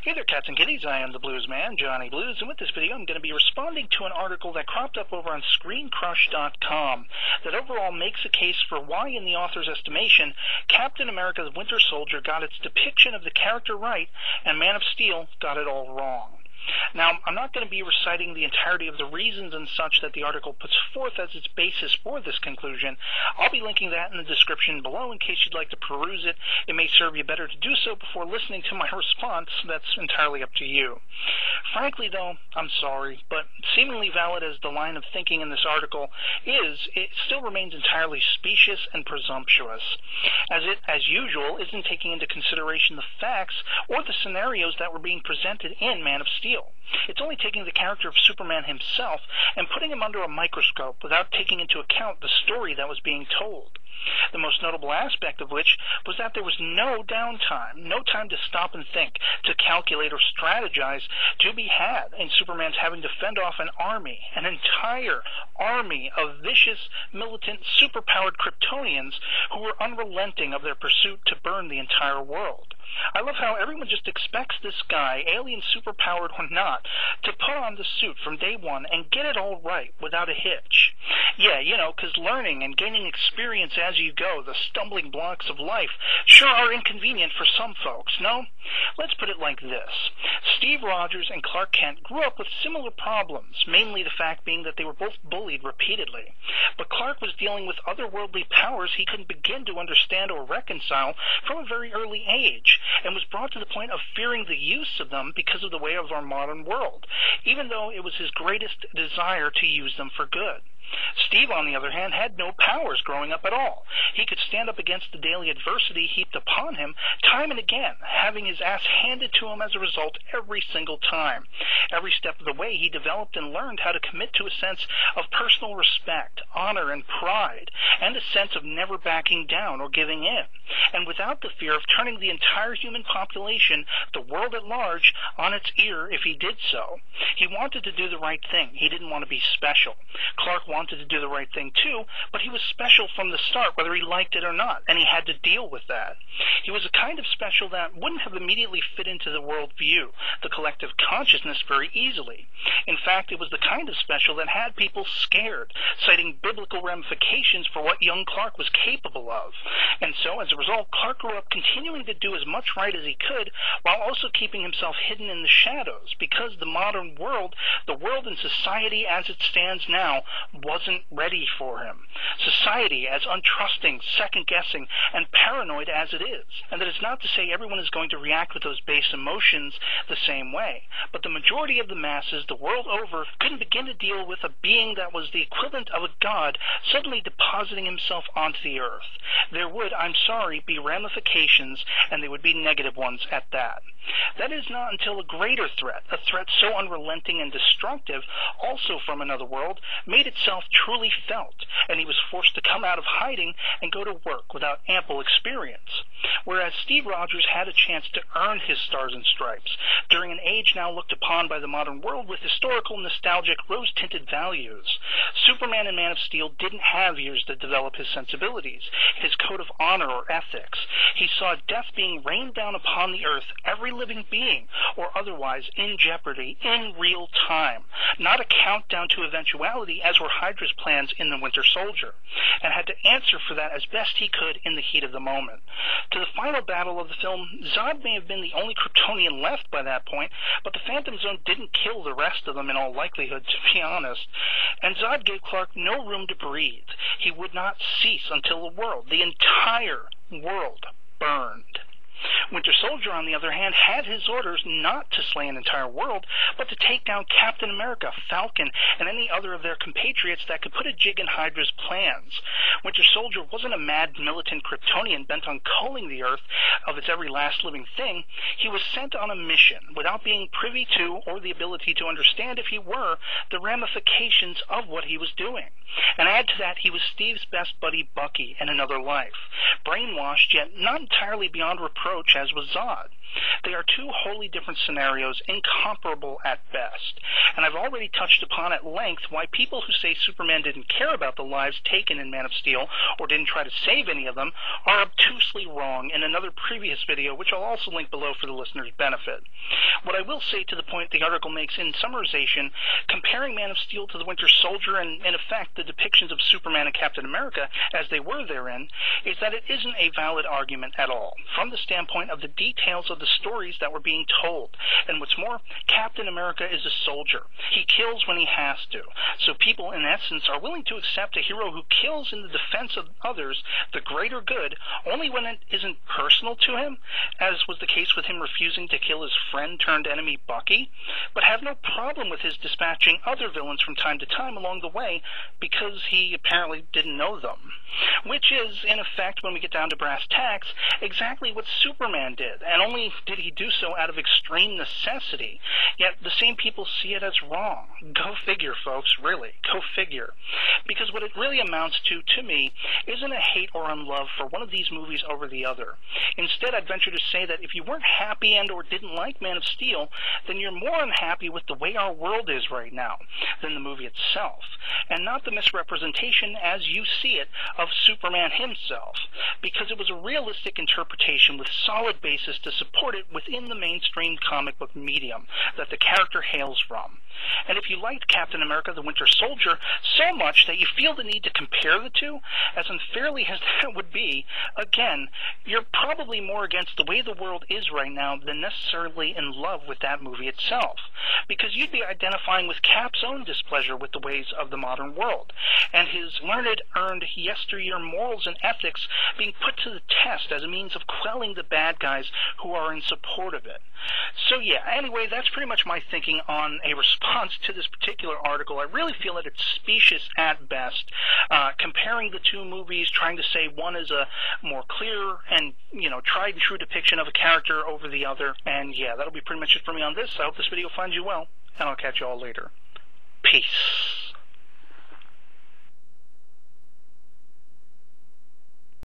Hey there, cats and kitties. I am the Blues Man, Johnny Blues, and with this video I'm going to be responding to an article that cropped up over on ScreenCrush.com that overall makes a case for why, in the author's estimation, Captain America's Winter Soldier got its depiction of the character right and Man of Steel got it all wrong. Now, I'm not going to be reciting the entirety of the reasons and such that the article puts forth as its basis for this conclusion. I'll be linking that in the description below in case you'd like to peruse it. It may serve you better to do so before listening to my response. That's entirely up to you. Frankly, though, I'm sorry, but seemingly valid as the line of thinking in this article is, it still remains entirely specious and presumptuous, as it, as usual, isn't taking into consideration the facts or the scenarios that were being presented in Man of Steel. It's only taking the character of Superman himself and putting him under a microscope without taking into account the story that was being told. The most notable aspect of which was that there was no downtime, no time to stop and think, to calculate or strategize to be had in Superman's having to fend off an army, an entire army of vicious, militant, superpowered Kryptonians who were unrelenting of their pursuit to burn the entire world. I love how everyone just expects this guy, alien superpowered or not, to put on the suit from day one and get it all right without a hitch. Yeah, you know, 'cause learning and gaining experience as you go, the stumbling blocks of life, sure are inconvenient for some folks, no? Let's put it like this. Steve Rogers and Clark Kent grew up with similar problems, mainly the fact being that they were both bullied repeatedly. But Clark was dealing with otherworldly powers he couldn't begin to understand or reconcile from a very early age, and was brought to the point of fearing the use of them because of the way of our modern world, even though it was his greatest desire to use them for good. Steve, on the other hand, had no powers growing up at all. He could stand up against the daily adversity heaped upon him time and again, having his ass handed to him as a result every single time. Every step of the way, he developed and learned how to commit to a sense of personal respect, honor, and pride, and a sense of never backing down or giving in, and without the fear of turning the entire human population, the world at large, on its ear if he did so. He wanted to do the right thing. He didn't want to be special. Clark wanted to do the right thing too, but he was special from the start, whether he liked it or not, and he had to deal with that. He was a kind of special that wouldn't have immediately fit into the world view, the collective consciousness, very easily. In fact, it was the kind of special that had people scared, citing biblical ramifications for what young Clark was capable of. And so, as a result, Clark grew up continuing to do as much right as he could, while also keeping himself hidden in the shadows, because the modern world, the world and society as it stands now, wasn't ready for him. Society as untrusting, second-guessing, and paranoid as it is. And that is not to say everyone is going to react with those base emotions the same way. But the majority of the masses, the world over, couldn't begin to deal with a being that was the equivalent of a god suddenly depositing himself onto the earth. There would, I'm sorry, be ramifications, and they would be negative ones at that. That is not until a greater threat, a threat so unrelenting and destructive, also from another world, made itself truly felt, and he was forced to come out of hiding and go to work without ample experience. Whereas Steve Rogers had a chance to earn his stars and stripes during an age now looked upon by the modern world with historical, nostalgic, rose-tinted values. Superman and Man of Steel didn't have years to develop his sensibilities, his code of honor or ethics. He saw death being rained down upon the earth, every living being, or otherwise in jeopardy, in real time. Not a countdown to eventuality, as were Hydra's plans in The Winter Soldier, and had to answer for that as best he could in the heat of the moment. To the final battle of the film, Zod may have been the only Kryptonian left by that point, but the Phantom Zone didn't kill the rest of them in all likelihood, to be honest. And Zod gave Clark no room to breathe. He would not cease until the world, the entire world, burned. Winter Soldier, on the other hand, had his orders not to slay an entire world, but to take down Captain America, Falcon, and any other of their compatriots that could put a jig in Hydra's plans. Winter Soldier wasn't a mad militant Kryptonian bent on culling the Earth of its every last living thing. He was sent on a mission without being privy to, or the ability to understand if he were, the ramifications of what he was doing. And add to that, he was Steve's best buddy Bucky in another life, brainwashed yet not entirely beyond reproach as was Zod. They are two wholly different scenarios, incomparable at best. And I've already touched upon at length why people who say Superman didn't care about the lives taken in Man of Steel, or didn't try to save any of them, are obtusely wrong in another previous video, which I'll also link below for the listener's benefit. What I will say to the point the article makes in summarization, comparing Man of Steel to the Winter Soldier and, in effect, the depictions of Superman and Captain America as they were therein, is that it isn't a valid argument at all, from the standpoint of the details of the stories that were being told. And what's more, Captain America is a soldier. He kills when he has to. So people, in essence, are willing to accept a hero who kills in the defense of others, the greater good, only when it isn't personal to him, as was the case with him refusing to kill his friend-turned-enemy Bucky, but have no problem with his dispatching other villains from time to time along the way because he apparently didn't know them. Which is, in effect, when we get down to brass tacks, exactly what Superman did, and only did he do so out of extreme necessity. Yet the same people see it as wrong. Go figure, folks, really. Go figure. Because what it really amounts to me, isn't a hate or unlove for one of these movies over the other. Instead, I'd venture to say that if you weren't happy and or didn't like Man of Steel, then you're more unhappy with the way our world is right now than the movie itself, and not the misrepresentation as you see it of Superman himself, because it was a realistic interpretation with solid basis to support it within the mainstream comic book medium that the character hails from. And if you liked Captain America the Winter Soldier so much that you feel the need to compare the two, as unfairly as that would be, again, you're probably more against the way the world is right now than necessarily in love with that movie itself, because you'd be identifying with Cap's own displeasure with the ways of the modern world, and his learned, earned, yesteryear morals and ethics being put to the test as a means of quelling the bad guys who are in support of it. So yeah, anyway, that's pretty much my thinking on a response to this particular article. I really feel that it's specious at best, comparing the two movies, trying to say one is a more clear and, tried and true depiction of a character over the other. And yeah, that'll be pretty much it for me on this. I hope this video finds you well, and I'll catch you all later. Peace.